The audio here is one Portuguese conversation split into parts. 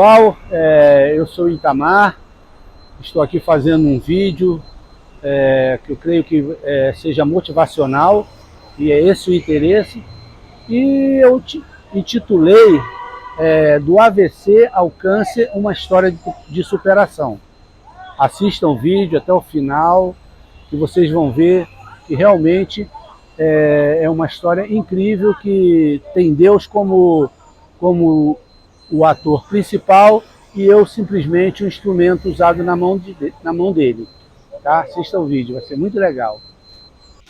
pessoal, eu sou o Itamar, estou aqui fazendo um vídeo que eu creio que seja motivacional, e é esse o interesse, e eu intitulei Do AVC ao Câncer, uma história de superação. Assistam o vídeo até o final, que vocês vão ver que realmente é uma história incrível, que tem Deus como o ator principal e eu simplesmente um instrumento usado na mão dele. Tá? Assista o vídeo, vai ser muito legal.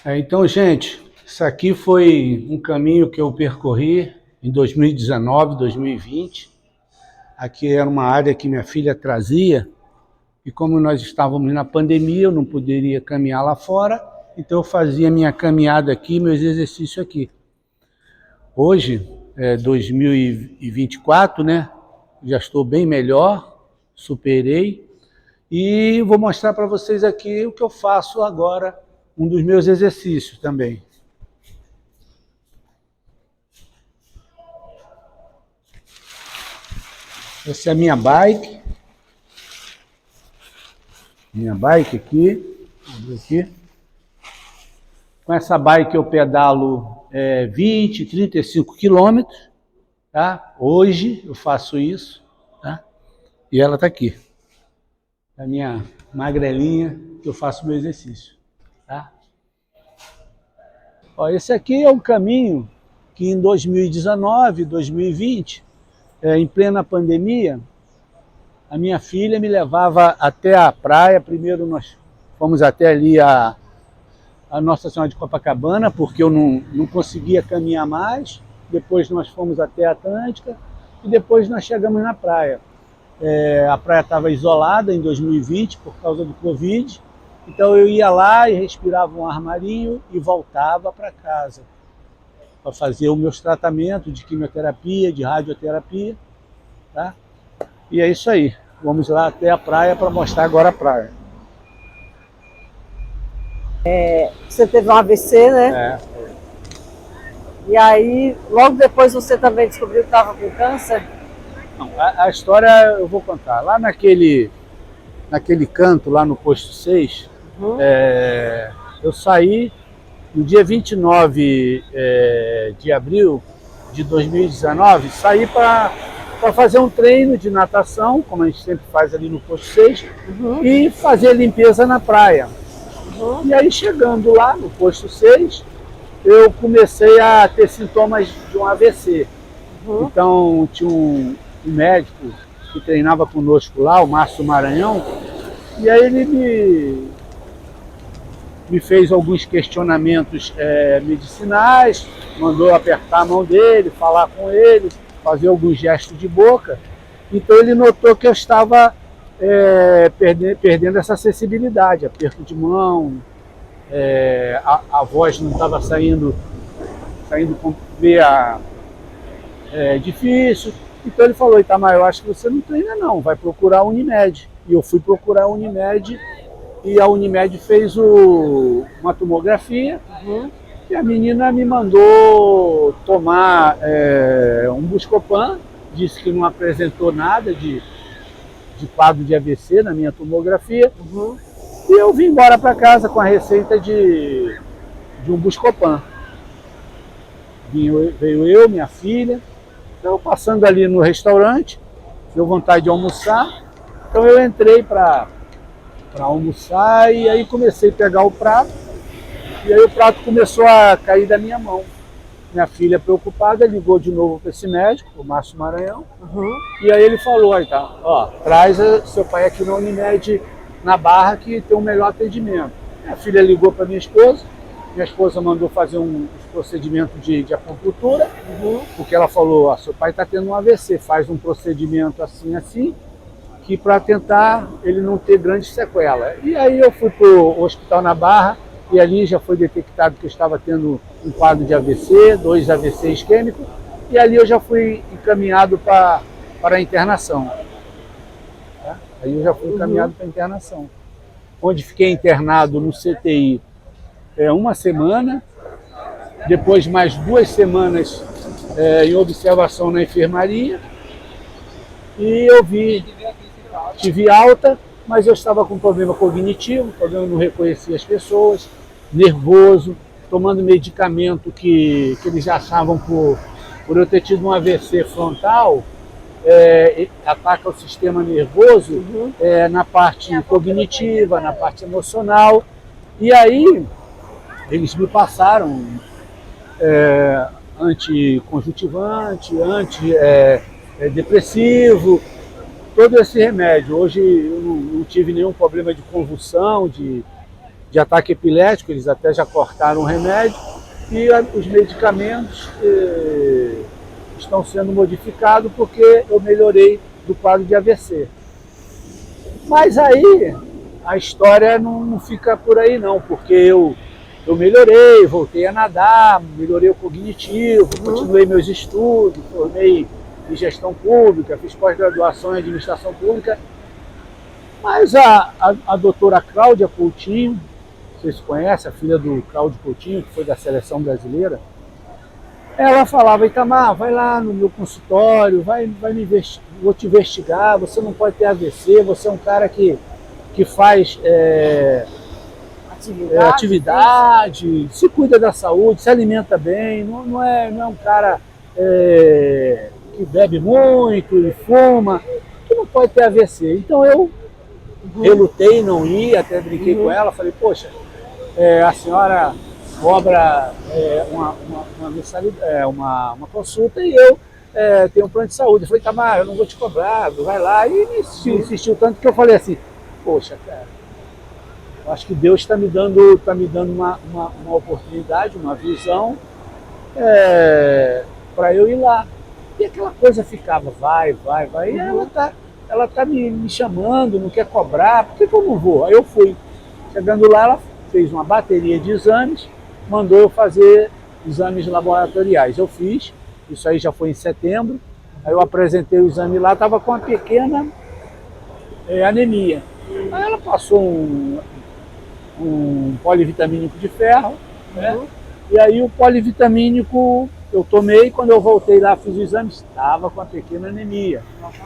Então, gente, isso aqui foi um caminho que eu percorri em 2019, 2020. Aqui era uma área que minha filha trazia, e como nós estávamos na pandemia, eu não poderia caminhar lá fora, então eu fazia minha caminhada aqui, meus exercícios aqui. Hoje, 2024, né? Já estou bem melhor, superei, e vou mostrar para vocês aqui o que eu faço agora, um dos meus exercícios também. Essa é a minha bike. Minha bike aqui. Com essa bike eu pedalo 20, 35 quilômetros, tá? Hoje eu faço isso, tá? E ela está aqui. A minha magrelinha, que eu faço meu exercício, tá? Ó, esse aqui é um caminho que em 2019, 2020, em plena pandemia, a minha filha me levava até a praia. Primeiro nós fomos até ali a Nossa Senhora de Copacabana, porque eu não conseguia caminhar mais. Depois nós fomos até a Atlântica e depois nós chegamos na praia. A praia estava isolada em 2020 por causa do Covid, então eu ia lá e respirava um ar marinho e voltava para casa para fazer os meus tratamentos de quimioterapia, de radioterapia, tá? E é isso aí, vamos lá até a praia para mostrar agora a praia. Você teve um AVC, né? E aí, logo depois você também descobriu que estava com câncer? Não, a história eu vou contar. Lá naquele canto, lá no posto 6, eu saí no dia 29 de abril de 2019, saí para fazer um treino de natação, como a gente sempre faz ali no posto 6, e fazer limpeza na praia. E aí, chegando lá no posto 6, eu comecei a ter sintomas de um AVC. Então, tinha um médico que treinava conosco lá, o Márcio Maranhão, e aí ele me fez alguns questionamentos medicinais, mandou apertar a mão dele, falar com ele, fazer alguns gestos de boca. Então ele notou que eu estava perdendo essa sensibilidade, aperto de mão, a voz não estava saindo com difícil. Então ele falou: Itamar, eu acho que você não treina não, vai procurar a Unimed. E eu fui procurar a Unimed, e a Unimed fez uma tomografia, e a menina me mandou tomar um Buscopan, disse que não apresentou nada de quadro de AVC na minha tomografia, e eu vim embora para casa com a receita de um Buscopan. Veio eu, minha filha. Então, passando ali no restaurante, deu vontade de almoçar, então eu entrei para almoçar, e aí comecei a pegar o prato, e aí o prato começou a cair da minha mão. Minha filha, preocupada, ligou de novo para esse médico, o Márcio Maranhão, e aí ele falou: aí tá, ó, traz seu pai aqui na Unimed, na Barra, que tem um melhor atendimento. Minha filha ligou para minha esposa mandou fazer um procedimento de acupuntura, porque ela falou: ó, seu pai está tendo um AVC, faz um procedimento assim, que para tentar ele não ter grande sequela. E aí eu fui para o hospital na Barra, e ali já foi detectado que eu estava tendo um quadro de AVC, 2 AVC isquêmicos, e ali eu já fui encaminhado para a internação. Tá? Aí eu já fui encaminhado para a internação, onde fiquei internado no CTI uma semana, depois mais 2 semanas em observação na enfermaria, e eu tive alta, mas eu estava com problema cognitivo, problema não reconhecer as pessoas, nervoso, tomando medicamento que eles já achavam por eu ter tido um AVC frontal, ataca o sistema nervoso na parte cognitiva, na parte emocional. E aí eles me passaram anticonjuntivante, antidepressivo, todo esse remédio. Hoje eu não tive nenhum problema de convulsão, de ataque epilético, eles até já cortaram o remédio, e os medicamentos estão sendo modificados porque eu melhorei do quadro de AVC. Mas aí a história não fica por aí não, porque eu melhorei, voltei a nadar, melhorei o cognitivo, continuei meus estudos, formei em gestão pública, fiz pós-graduação em administração pública. Mas a doutora Cláudia Coutinho, vocês conhecem, a filha do Cláudio Coutinho, que foi da seleção brasileira, ela falava: Itamar, vai lá no meu consultório, vou te investigar, você não pode ter AVC, você é um cara que faz atividade, se cuida da saúde, se alimenta bem, não é um cara que bebe muito e fuma, que não pode ter AVC. Então eu relutei em não ir, até brinquei com ela, falei: poxa, a senhora cobra uma consulta e eu tenho um plano de saúde. Eu falei: Itamar, eu não vou te cobrar, vai lá. E insistiu tanto que eu falei assim: poxa, cara, eu acho que Deus está me dando uma oportunidade, uma visão para eu ir lá. E aquela coisa ficava, vai. E ela tá me chamando, não quer cobrar, por que eu não vou? Aí eu fui. Chegando lá, ela fez uma bateria de exames, mandou eu fazer exames laboratoriais. Eu fiz, isso aí já foi em setembro. Aí eu apresentei o exame lá, estava com uma pequena anemia. Aí ela passou um polivitamínico de ferro, né? E aí o polivitamínico eu tomei, quando eu voltei lá, fiz o exame, estava com uma pequena anemia.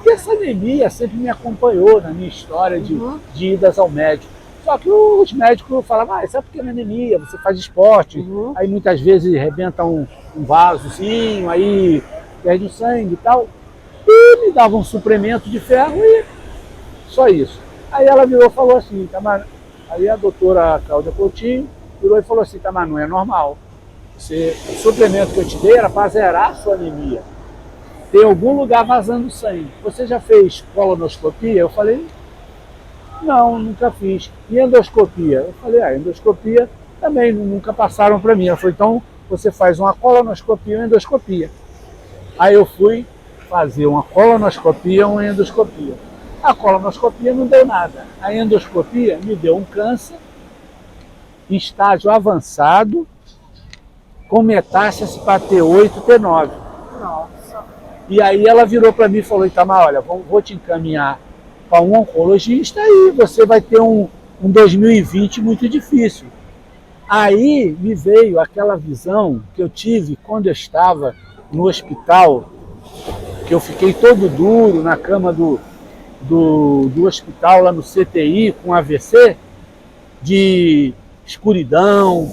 E essa anemia sempre me acompanhou na minha história de idas ao médico. Só que os médicos falavam: essa é pequena anemia, você faz esporte, aí muitas vezes arrebenta um vasozinho, aí perde o sangue e tal. E me davam um suplemento de ferro e só isso. Aí ela virou e falou assim: Itamar, aí a doutora Cláudia Coutinho virou e falou assim: Itamar, não é normal. O suplemento que eu te dei era para zerar a sua anemia. Tem algum lugar vazando sangue. Você já fez colonoscopia? Eu falei: não, nunca fiz. E endoscopia? Eu falei: endoscopia também nunca passaram para mim. Ela falou: então você faz uma colonoscopia e uma endoscopia. Aí eu fui fazer uma colonoscopia e uma endoscopia. A colonoscopia não deu nada. A endoscopia me deu um câncer em estágio avançado, com metástase para T8, T9. Nossa. E aí ela virou para mim e falou: Itamar, olha, vou te encaminhar para um oncologista e você vai ter um 2020 muito difícil. Aí me veio aquela visão que eu tive quando eu estava no hospital, que eu fiquei todo duro na cama do hospital, lá no CTI, com AVC, de escuridão,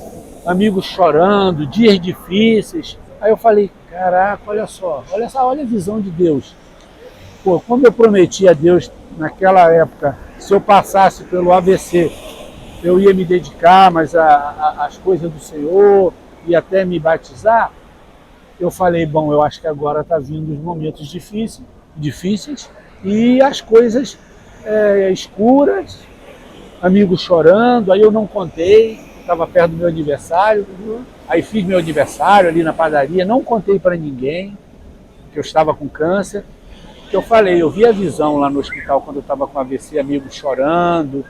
amigos chorando, dias difíceis. Aí eu falei: caraca, olha a visão de Deus. Pô, como eu prometi a Deus naquela época, se eu passasse pelo AVC, eu ia me dedicar mais às coisas do Senhor e até me batizar. Eu falei: bom, eu acho que agora está vindo os momentos difíceis e as coisas escuras, amigos chorando. Aí eu não contei, estava perto do meu aniversário, aí fiz meu aniversário ali na padaria, não contei para ninguém que eu estava com câncer. Que eu falei, eu vi a visão lá no hospital quando eu estava com AVC, amigos chorando,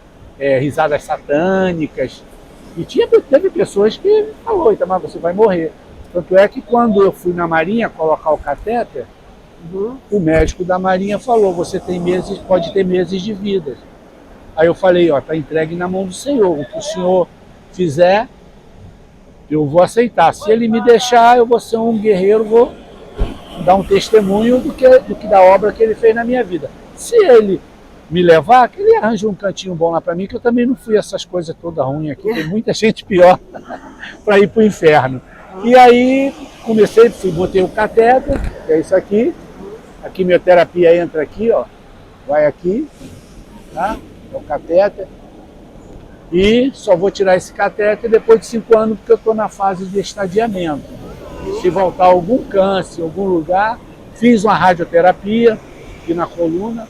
risadas satânicas, e teve pessoas que falaram: Itamar, você vai morrer. Tanto é que quando eu fui na Marinha colocar o catéter, o médico da Marinha falou: você pode ter meses de vida. Aí eu falei: está entregue na mão do Senhor, o que o Senhor fizer, eu vou aceitar. Se ele me deixar, eu vou ser um guerreiro, vou dar um testemunho do que da obra que ele fez na minha vida. Se ele me levar, que ele arranja um cantinho bom lá para mim, que eu também não fui essas coisas todas ruins aqui, tem muita gente pior para ir para o inferno. E aí comecei, botei o catéter, que é isso aqui, a quimioterapia entra aqui, ó, vai aqui, tá? É o catéter. E só vou tirar esse catéter depois de 5 anos, porque eu estou na fase de estadiamento. Se voltar algum câncer em algum lugar, fiz uma radioterapia aqui na coluna,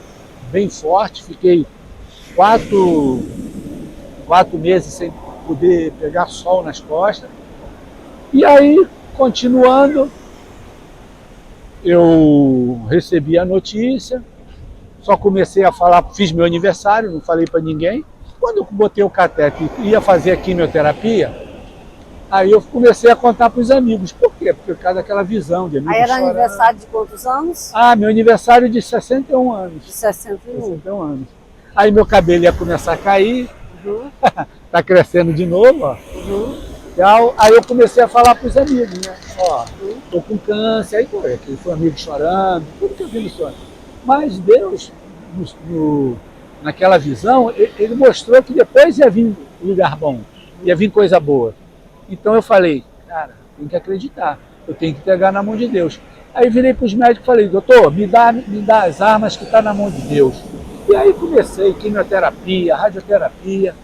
bem forte, fiquei 4 meses sem poder pegar sol nas costas. E aí, continuando, eu recebi a notícia, só comecei a falar, fiz meu aniversário, não falei para ninguém. Quando eu botei o catéter e ia fazer a quimioterapia, aí eu comecei a contar para os amigos. Por quê? Porque por causa daquela visão de amigos Aí era chorando. aniversário de quantos anos? Ah, meu aniversário de 61 anos. De 61. 61 anos. Aí meu cabelo ia começar a cair, Uhum. tá crescendo de novo, ó. Uhum. Aí eu comecei a falar para os amigos, né? Ó, tô com câncer, aí aquele foi amigo chorando, tudo que eu vi no sonho. Mas Deus, naquela visão, ele mostrou que depois ia vir lugar bom, ia vir coisa boa. Então eu falei, cara, tem que acreditar, eu tenho que pegar na mão de Deus. Aí virei para os médicos e falei, doutor, me dá as armas que estão na mão de Deus. E aí comecei quimioterapia, radioterapia.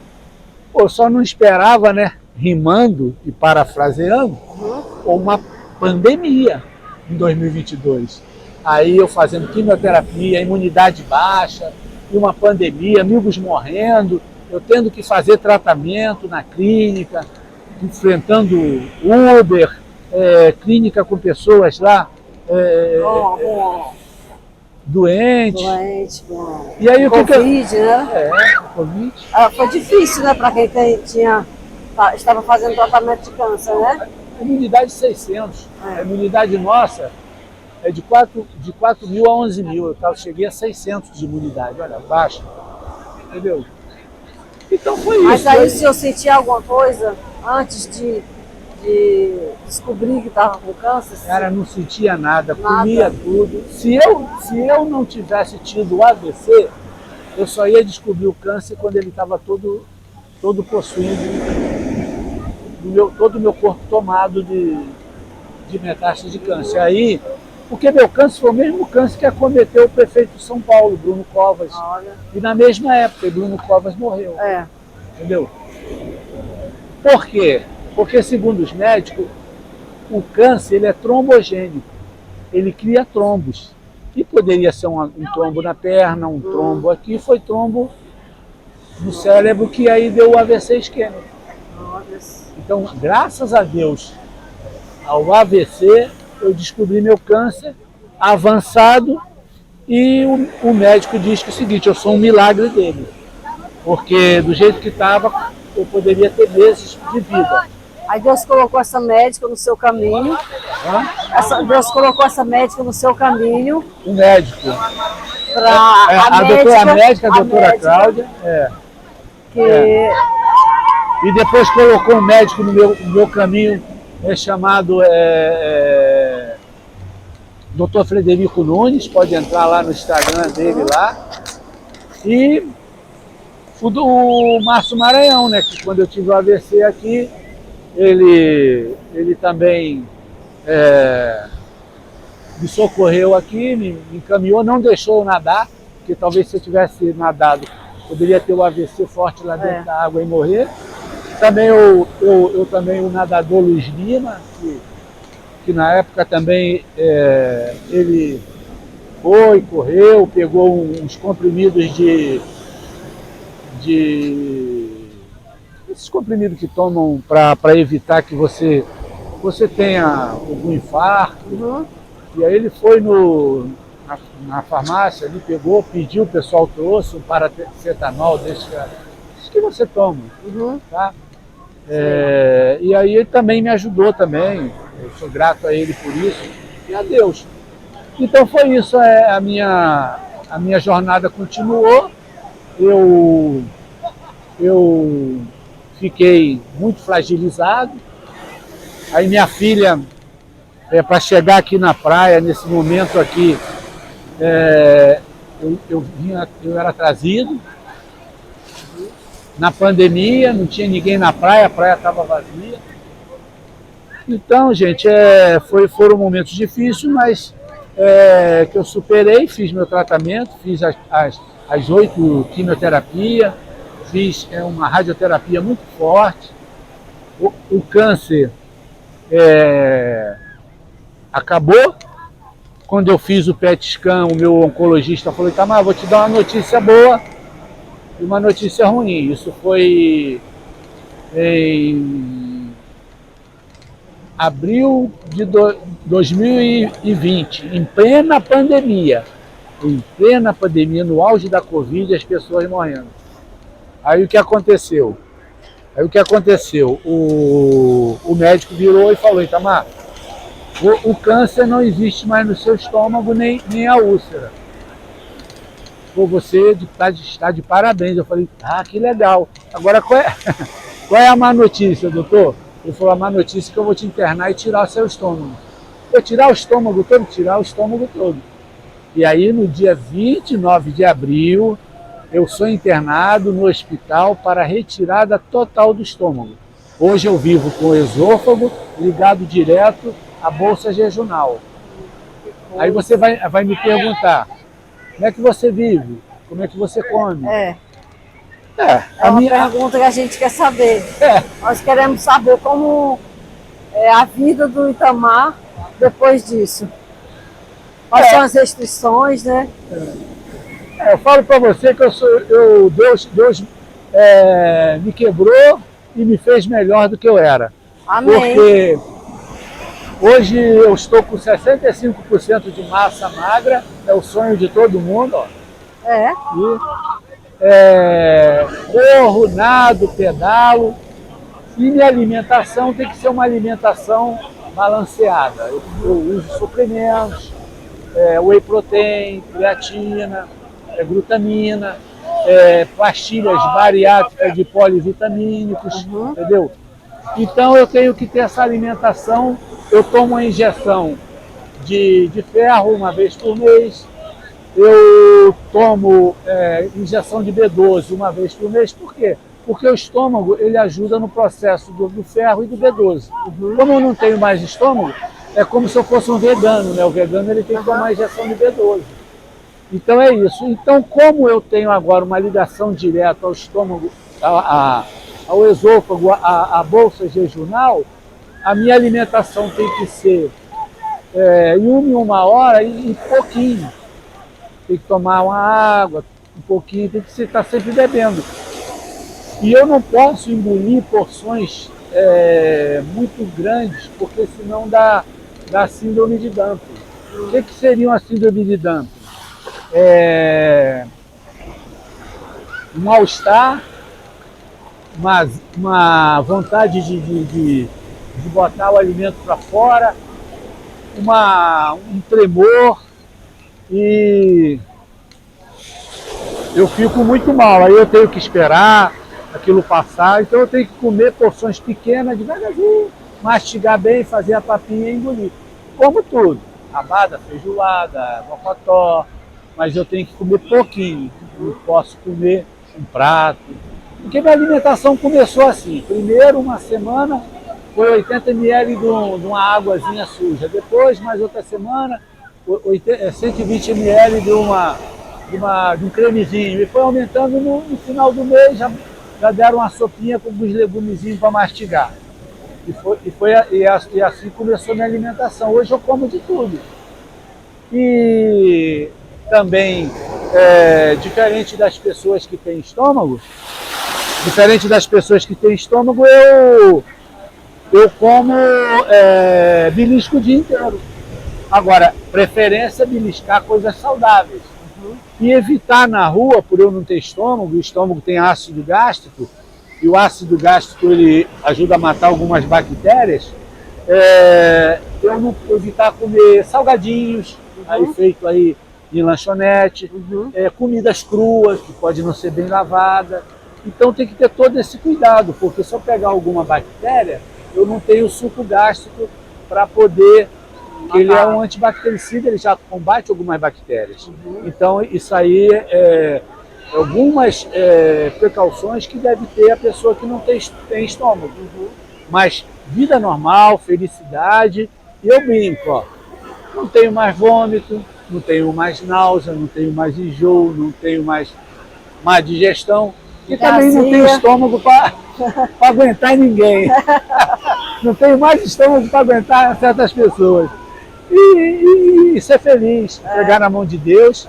Pô, só não esperava, né, rimando e parafraseando, uma pandemia em 2022. Aí eu fazendo quimioterapia, imunidade baixa, e uma pandemia, amigos morrendo, eu tendo que fazer tratamento na clínica, enfrentando Uber, clínica com pessoas lá doentes. Doente, bom. E aí, Covid, né? Covid. Foi difícil, né, para quem estava fazendo tratamento de câncer, né? A imunidade 600. A imunidade nossa é de 4 mil a 11 mil. Eu cheguei a 600 de imunidade, olha, baixa. Entendeu? Então foi isso. Mas aí o senhor sentia alguma coisa antes de descobrir que estava com câncer? Cara, não sentia nada, comia tudo. Se eu não tivesse tido o AVC, eu só ia descobrir o câncer quando ele estava todo possuído, todo o meu corpo tomado de metástase de câncer. Aí, porque meu câncer foi o mesmo câncer que acometeu o prefeito de São Paulo, Bruno Covas. Olha. E na mesma época, Bruno Covas morreu. Entendeu? Por quê? Porque, segundo os médicos, o câncer ele é trombogênico. Ele cria trombos. E poderia ser um trombo na perna, um trombo aqui. Foi trombo no cérebro que aí deu o AVC isquêmico. Então, graças a Deus, ao AVC, eu descobri meu câncer avançado e o médico diz que é o seguinte, eu sou um milagre dele. Porque do jeito que estava, eu poderia ter meses de vida. Aí Deus colocou essa médica no seu caminho. Deus colocou essa médica no seu caminho. O médico. A doutora Cláudia. E depois colocou um médico no meu caminho, chamado Dr. Frederico Nunes, pode entrar lá no Instagram dele lá. E o do Márcio Maranhão, né? Que quando eu tive o AVC aqui, ele também me socorreu aqui, me encaminhou, não deixou eu nadar, porque talvez se eu tivesse nadado, poderia ter o AVC forte lá dentro da água e morrer. Também eu também o nadador Luiz Lima, que na época também ele correu, pegou uns comprimidos esses comprimidos que tomam para evitar que você tenha algum infarto. E aí ele foi na farmácia, ali pegou, pediu, o pessoal trouxe um paracetamol desse que você toma. Tá? E aí ele também me ajudou também, eu sou grato a ele por isso e a Deus. Então foi isso, a minha jornada continuou, eu fiquei muito fragilizado, aí minha filha para chegar aqui na praia, nesse momento aqui, eu era trazido. Na pandemia, não tinha ninguém na praia, a praia estava vazia. Então, gente, foram momentos difíceis, mas que eu superei, fiz meu tratamento, fiz as 8 quimioterapias, fiz uma radioterapia muito forte. O câncer acabou. Quando eu fiz o PET scan, o meu oncologista falou: Itamar, vou te dar uma notícia boa e uma notícia ruim. Isso foi em abril de 2020, em plena pandemia. Em plena pandemia, no auge da Covid, as pessoas morrendo. Aí o que aconteceu? O médico virou e falou: Itamar, o câncer não existe mais no seu estômago, nem a úlcera. Pô, você está de parabéns. Eu falei: que legal. Agora, qual é a má notícia, doutor? Ele falou: a má notícia é que eu vou te internar e tirar o seu estômago. Eu tirar o estômago todo? Tirar o estômago todo. E aí, no dia 29 de abril, eu sou internado no hospital para retirada total do estômago. Hoje eu vivo com o esôfago ligado direto à bolsa jejunal. Aí você vai me perguntar: como é que você vive? Como é que você come? É uma pergunta que a gente quer saber. Nós queremos saber como é a vida do Itamar depois disso. Quais são as restrições, né? Eu falo para você que Deus me quebrou e me fez melhor do que eu era. Amém. Porque hoje eu estou com 65% de massa magra, é o sonho de todo mundo. Ó. Corro, nado, pedalo. E minha alimentação tem que ser uma alimentação balanceada. Eu uso suplementos, whey protein, creatina, glutamina, pastilhas bariátricas de polivitamínicos, entendeu? Então eu tenho que ter essa alimentação. Eu tomo uma injeção de ferro uma vez por mês. Eu tomo injeção de B12 uma vez por mês. Por quê? Porque o estômago ele ajuda no processo do ferro e do B12. Como eu não tenho mais estômago, é como se eu fosse um vegano, né? O vegano ele tem que tomar injeção de B12. Então é isso. Então, como eu tenho agora uma ligação direta ao estômago, ao esôfago, à bolsa jejunal, a minha alimentação tem que ser em uma hora e pouquinho. Tem que tomar uma água, um pouquinho, tem que estar sempre bebendo. E eu não posso engolir porções muito grandes, porque senão dá síndrome de Dumping. O que seria uma síndrome de Dumping? Um mal-estar, uma vontade de botar o alimento para fora, um tremor, e eu fico muito mal. Aí eu tenho que esperar aquilo passar, então eu tenho que comer porções pequenas, devagarzinho, mastigar bem, fazer a papinha e engolir. Como tudo, rabada, feijoada, mocotó, mas eu tenho que comer pouquinho, não posso comer um prato. Porque minha alimentação começou assim: primeiro uma semana foi 80 ml de uma águazinha suja, depois mais outra semana 120 ml de um cremezinho, e foi aumentando. No final do mês já deram uma sopinha com uns legumezinhos para mastigar. E assim começou a minha alimentação. Hoje eu como de tudo. E também, diferente das pessoas que têm estômago, eu como belisco o dia inteiro. Agora, preferência beliscar coisas saudáveis. E evitar na rua, por eu não ter estômago, o estômago tem ácido gástrico, e o ácido gástrico ele ajuda a matar algumas bactérias, eu não evitar comer salgadinhos, aí feito aí em lanchonete, comidas cruas, que pode não ser bem lavada. Então tem que ter todo esse cuidado, porque se eu pegar alguma bactéria, eu não tenho suco gástrico para poder que ele é um antibactericida, ele já combate algumas bactérias. Então, isso aí algumas precauções que deve ter a pessoa que não tem estômago. Mas vida normal, felicidade, e eu brinco, ó, não tenho mais vômito, não tenho mais náusea, não tenho mais enjoo, não tenho mais má digestão, e também não tenho estômago para aguentar ninguém. Não tenho mais estômago para aguentar certas pessoas. E ser feliz, pegar na mão de Deus,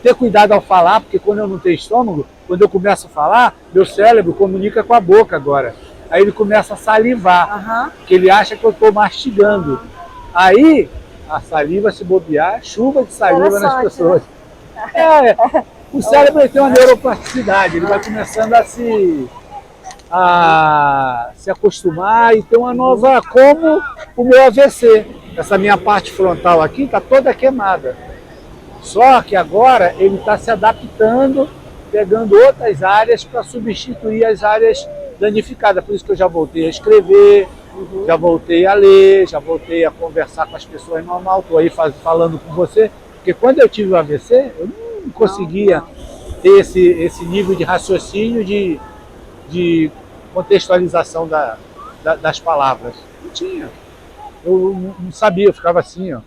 ter cuidado ao falar, porque quando eu não tenho estômago, quando eu começo a falar, meu cérebro comunica com a boca agora. Aí ele começa a salivar, porque ele acha que eu estou mastigando. Aí a saliva, se bobear, chuva de saliva nas pessoas. O cérebro tem uma neuroplasticidade, ele vai começando a se acostumar e ter uma nova, como o meu AVC. Essa minha parte frontal aqui está toda queimada. Só que agora ele está se adaptando, pegando outras áreas para substituir as áreas danificadas. Por isso que eu já voltei a escrever, já voltei a ler, já voltei a conversar com as pessoas normal. Estou aí falando com você, porque quando eu tive o AVC, eu não conseguia ter esse nível de raciocínio, de contextualização das palavras. Não tinha. Eu não sabia, eu ficava assim, ó.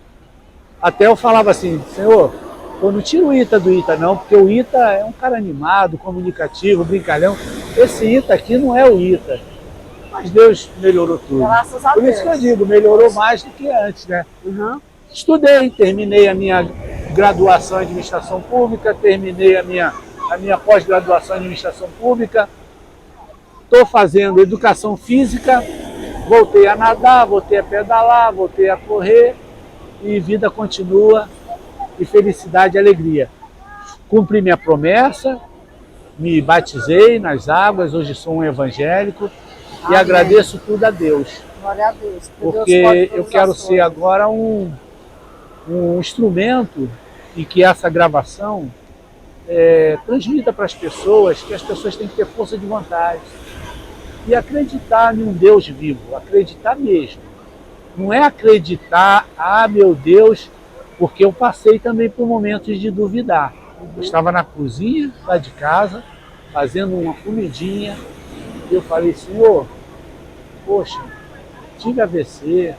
Até eu falava assim, Senhor, eu não tiro o Ita do Ita não, porque o Ita é um cara animado, comunicativo, brincalhão. Esse Ita aqui não é o Ita. Mas Deus melhorou tudo. Graças a Deus. Por isso que eu digo, melhorou mais do que antes, né? Estudei, terminei a minha graduação em administração pública, terminei a minha pós-graduação em administração pública, estou fazendo educação física, voltei a nadar, voltei a pedalar, voltei a correr, e vida continua, e felicidade e alegria. Cumpri minha promessa, me batizei nas águas, hoje sou um evangélico, e agradeço tudo a Deus. Glória a Deus. Porque eu quero ser agora um instrumento e que essa gravação transmita para as pessoas que as pessoas têm que ter força de vontade e acreditar em um Deus vivo, acreditar mesmo. Não é acreditar, meu Deus, porque eu passei também por momentos de duvidar. Eu estava na cozinha lá de casa, fazendo uma comidinha, e eu falei, Senhor, poxa, tive AVC,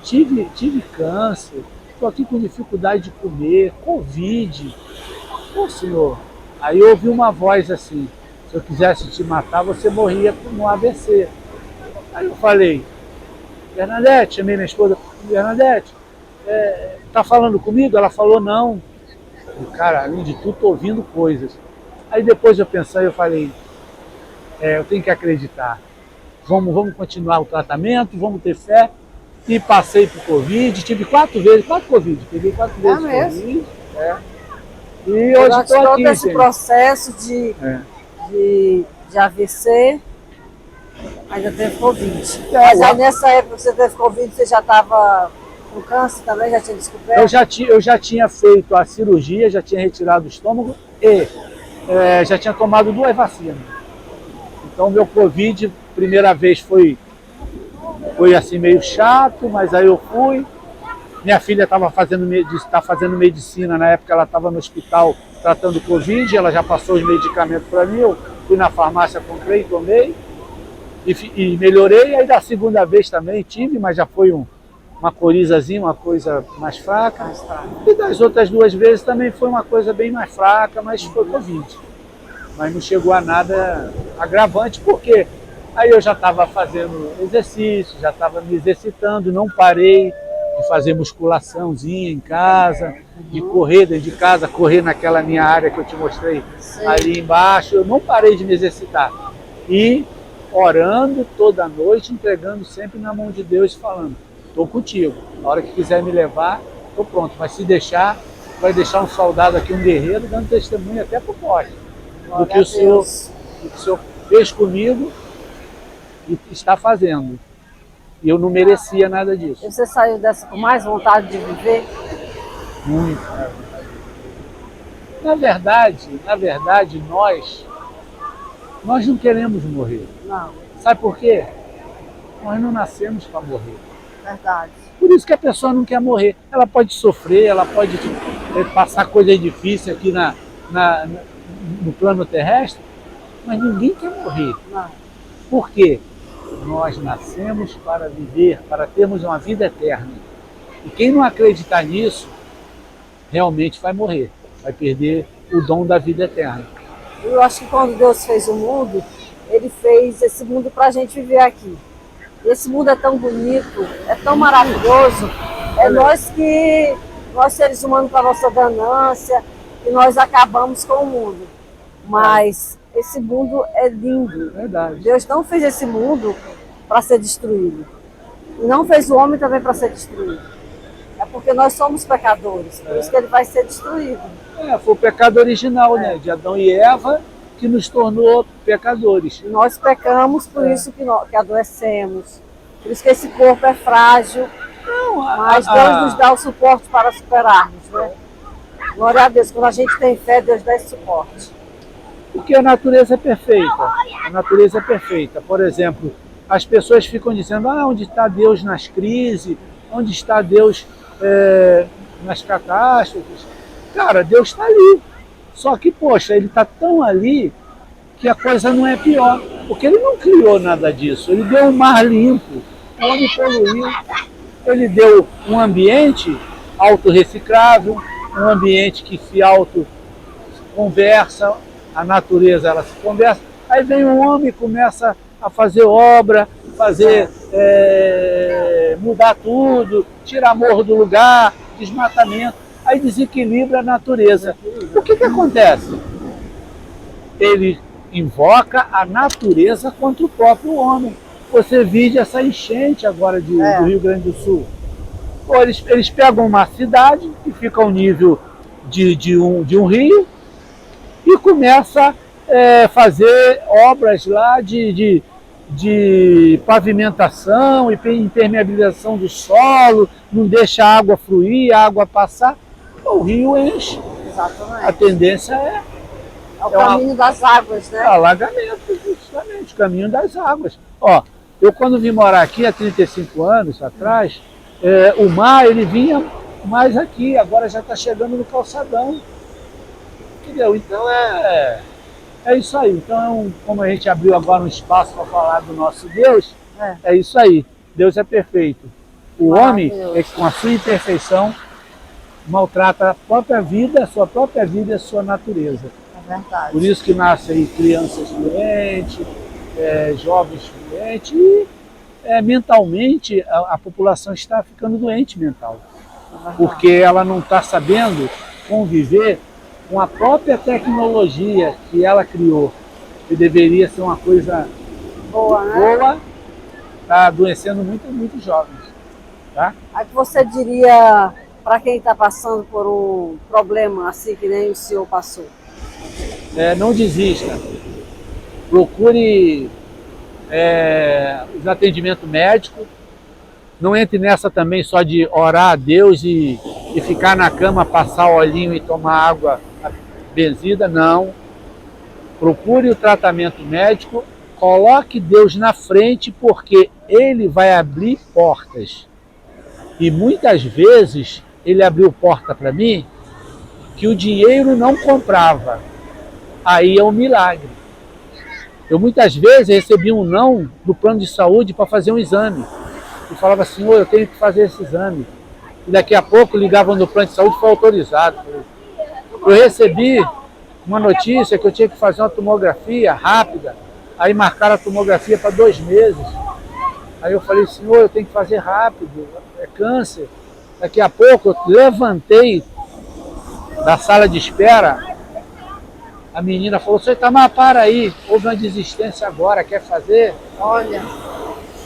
tive câncer, estou aqui com dificuldade de comer, Covid. Pô, Senhor, aí eu ouvi uma voz assim, se eu quisesse te matar, você morria no AVC. Aí eu falei, Bernadette, chamei minha esposa, Bernadette, tá falando comigo? Ela falou, não. E, cara, além de tudo, tô ouvindo coisas. Aí depois eu pensei, eu falei, eu tenho que acreditar. Vamos continuar o tratamento, vamos ter fé. E passei por Covid, tive 4 Covid, peguei 4 vezes Covid. E hoje estou aqui, todo esse processo de AVC, ainda teve Covid. Mas aí nessa época que você teve Covid, você já estava com câncer também? Já tinha descoberto? Eu já tinha feito a cirurgia, já tinha retirado o estômago e já tinha tomado 2 vacinas. Então meu Covid, primeira vez foi assim meio chato, mas aí eu fui. Minha filha está fazendo medicina, na época ela estava no hospital tratando Covid, ela já passou os medicamentos para mim, eu fui na farmácia, comprei, tomei e melhorei. Aí da segunda vez também tive, mas já foi uma corizazinha, uma coisa mais fraca. E das outras 2 vezes também foi uma coisa bem mais fraca, mas foi Covid. Mas não chegou a nada agravante, porque aí eu já estava fazendo exercício, já estava me exercitando, não parei de fazer musculaçãozinha em casa, de correr dentro de casa, correr naquela minha área que eu te mostrei ali embaixo. Eu não parei de me exercitar. E orando toda noite, entregando sempre na mão de Deus, falando, estou contigo. Na hora que quiser me levar, estou pronto. Mas se deixar, vai deixar um soldado aqui, um guerreiro, dando testemunho até para o morte. Do que o Senhor fez comigo e está fazendo. E eu não merecia nada disso. E você saiu dessa com mais vontade de viver? Muito. Na verdade, nós não queremos morrer. Não. Sabe por quê? Nós não nascemos para morrer. Verdade. Por isso que a pessoa não quer morrer. Ela pode sofrer, ela pode passar coisas difíceis aqui no plano terrestre, mas ninguém quer morrer. Não. Por quê? Nós nascemos para viver, para termos uma vida eterna. E quem não acreditar nisso, realmente vai morrer, vai perder o dom da vida eterna. Eu acho que quando Deus fez o mundo, Ele fez esse mundo para a gente viver aqui. E esse mundo é tão bonito, é tão maravilhoso. É nós seres humanos, com a nossa ganância, e nós acabamos com o mundo. Mas esse mundo é lindo. Verdade. Deus não fez esse mundo para ser destruído. E não fez o homem também para ser destruído. É porque nós somos pecadores, por isso que ele vai ser destruído. Foi o pecado original, né? De Adão e Eva, que nos tornou pecadores. Nós pecamos, por isso que adoecemos. Por isso que esse corpo é frágil. Mas Deus nos dá o suporte para superarmos, né? Glória a Deus, quando a gente tem fé, Deus dá esse suporte. Porque a natureza é perfeita. A natureza é perfeita. Por exemplo, as pessoas ficam dizendo, onde está Deus nas crises? Onde está Deus nas catástrofes? Cara, Deus está ali. Só que, poxa, Ele está tão ali que a coisa não é pior. Porque Ele não criou nada disso. Ele deu um mar limpo, o homem poluiu. Ele deu um ambiente autorreciclável, um ambiente que se auto-conversa, a natureza ela se conversa. Aí vem um homem e começa a fazer obra, mudar tudo, tirar morro do lugar, desmatamento, aí desequilibra a natureza. O que acontece? Ele invoca a natureza contra o próprio homem. Você vide essa enchente agora do Rio Grande do Sul. Pô, eles pegam uma cidade que fica ao nível de um rio e começa a fazer obras lá de pavimentação e impermeabilização do solo, não deixa a água fluir, a água passar, o rio enche. Exatamente. A tendência é o caminho das águas, né? Alagamento, justamente, o caminho das águas. Ó, eu quando vim morar aqui há 35 anos atrás, o mar ele vinha mais aqui, agora já está chegando no calçadão. Entendeu? Então é isso aí. Então, como a gente abriu agora um espaço para falar do nosso Deus, é isso aí. Deus é perfeito. O homem, com a sua imperfeição, maltrata a própria vida, a sua própria vida e a sua natureza. É verdade. Por isso que nascem aí crianças doentes, jovens doentes, e mentalmente a população está ficando doente mental. Porque ela não está sabendo conviver com a própria tecnologia que ela criou, que deveria ser uma coisa boa, né? Está adoecendo muitos jovens. Tá? Aí que você diria para quem está passando por um problema assim que nem o senhor passou? Não desista. Procure os atendimentos médicos. Não entre nessa também só de orar a Deus e ficar na cama, passar olhinho e tomar água benzida, não. Procure o tratamento médico, coloque Deus na frente, porque Ele vai abrir portas. E muitas vezes Ele abriu porta para mim que o dinheiro não comprava. Aí é um milagre. Eu muitas vezes recebi um não do plano de saúde para fazer um exame. E falava, senhor, eu tenho que fazer esse exame. E daqui a pouco ligavam no plano de saúde e foi autorizado. Eu recebi uma notícia que eu tinha que fazer uma tomografia rápida. Aí marcaram a tomografia para 2 meses. Aí eu falei, senhor, eu tenho que fazer rápido, é câncer. Daqui a pouco eu levantei da sala de espera. A menina falou, senhor Itamar, para aí, houve uma desistência agora, quer fazer? Olha,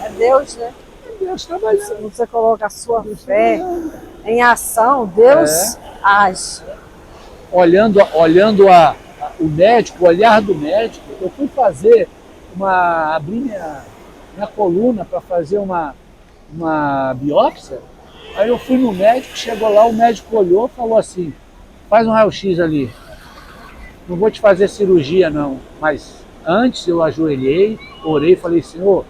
é Deus, né? Deus trabalhando. Você coloca a sua fé em ação, Deus age. Olhando o médico, o olhar do médico, eu fui fazer abrir minha coluna para fazer uma biópsia. Aí eu fui no médico, chegou lá, o médico olhou e falou assim, faz um raio-x ali. Não vou te fazer cirurgia não, mas antes eu ajoelhei, orei e falei, senhor,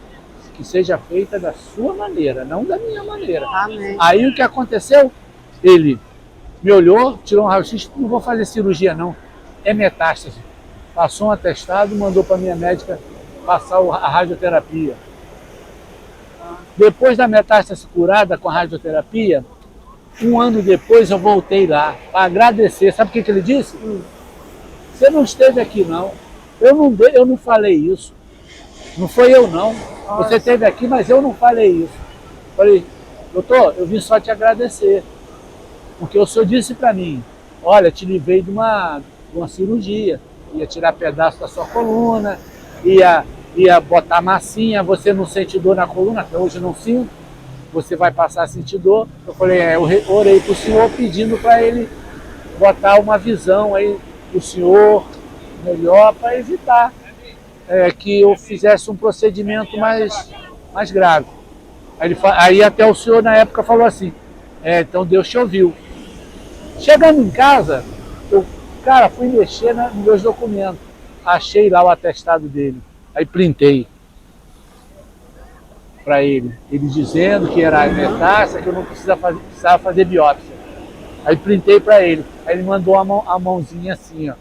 que seja feita da sua maneira, não da minha maneira. Amém. Aí o que aconteceu? Ele me olhou, tirou um raio-x, não vou fazer cirurgia não, é metástase. Passou um atestado, mandou para minha médica passar a radioterapia. Depois da metástase curada com a radioterapia, 1 ano depois eu voltei lá para agradecer. Sabe o que ele disse? Você não esteve aqui não. Eu não falei isso. Não foi eu não. Você esteve aqui, mas eu não falei isso. Falei, doutor, eu vim só te agradecer. Porque o senhor disse para mim, olha, te livrei de uma cirurgia. Ia tirar pedaço da sua coluna, ia botar massinha, você não sente dor na coluna, até hoje não sinto. Você vai passar a sentir dor. Eu falei, eu orei para o senhor pedindo para ele botar uma visão aí do senhor melhor para evitar que eu fizesse um procedimento mais grave. Aí até o senhor na época falou assim, então Deus te ouviu. Chegando em casa, eu fui mexer nos meus documentos, achei lá o atestado dele, aí printei para ele dizendo que era metástase, que eu não precisava fazer biópsia. Aí printei para ele, aí ele mandou a mãozinha assim, ó,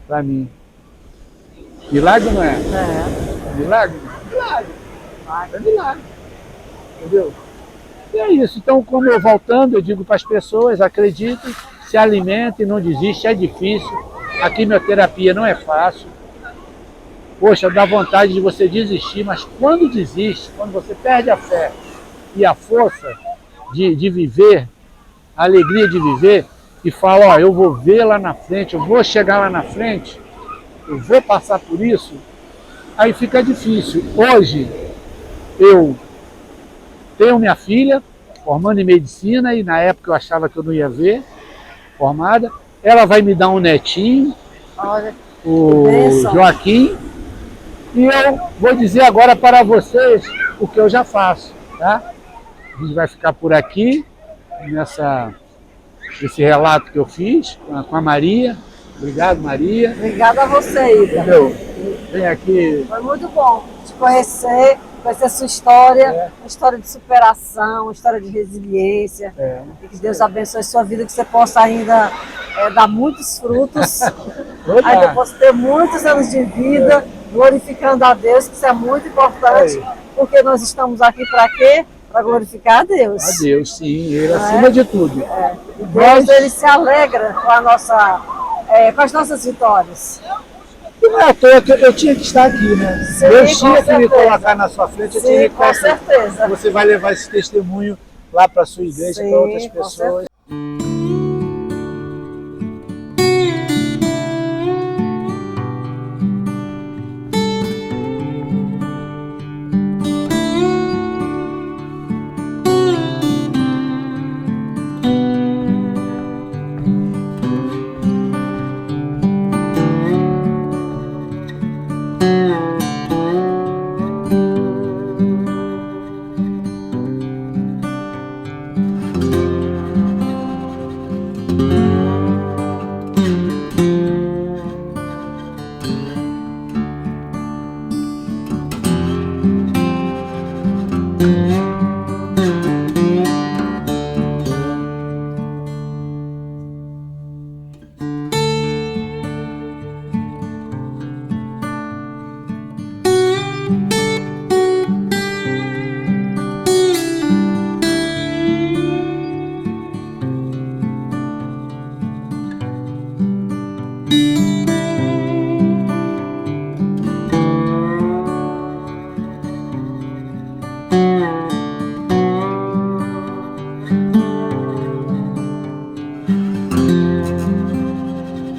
para mim. Milagre não é? Milagre? Milagre. É milagre. Entendeu? E é isso. Então, como eu voltando, eu digo para as pessoas, acreditem, se alimentem, não desistem, é difícil. A quimioterapia não é fácil. Poxa, dá vontade de você desistir, mas quando desiste, quando você perde a fé e a força de viver, a alegria de viver, e fala, ó, eu vou ver lá na frente, eu vou chegar lá na frente, eu vou passar por isso, aí fica difícil. Hoje, eu tenho minha filha, formando em medicina, e na época eu achava que eu não ia ver, formada. Ela vai me dar um netinho, o Joaquim, e eu vou dizer agora para vocês o que eu já faço, tá? A gente vai ficar por aqui, esse relato que eu fiz com a Maria. Obrigado, Maria. Obrigada a você, Ida. Entendeu? Vem aqui. Foi muito bom te conhecer a sua história, uma história de superação, uma história de resiliência. E que Deus abençoe a sua vida, que você possa ainda dar muitos frutos. Ainda possa ter muitos anos de vida, glorificando a Deus, que isso é muito importante, porque nós estamos aqui para quê? Para glorificar a Deus. A Deus, sim, Ele acima de tudo. E Deus, Ele se alegra com as nossas vitórias. E não é à toa que eu tinha que estar aqui, né? Sim, Deus tinha que me colocar na sua frente, eu tinha que estar com certeza. Você vai levar esse testemunho lá para a sua igreja, para outras pessoas.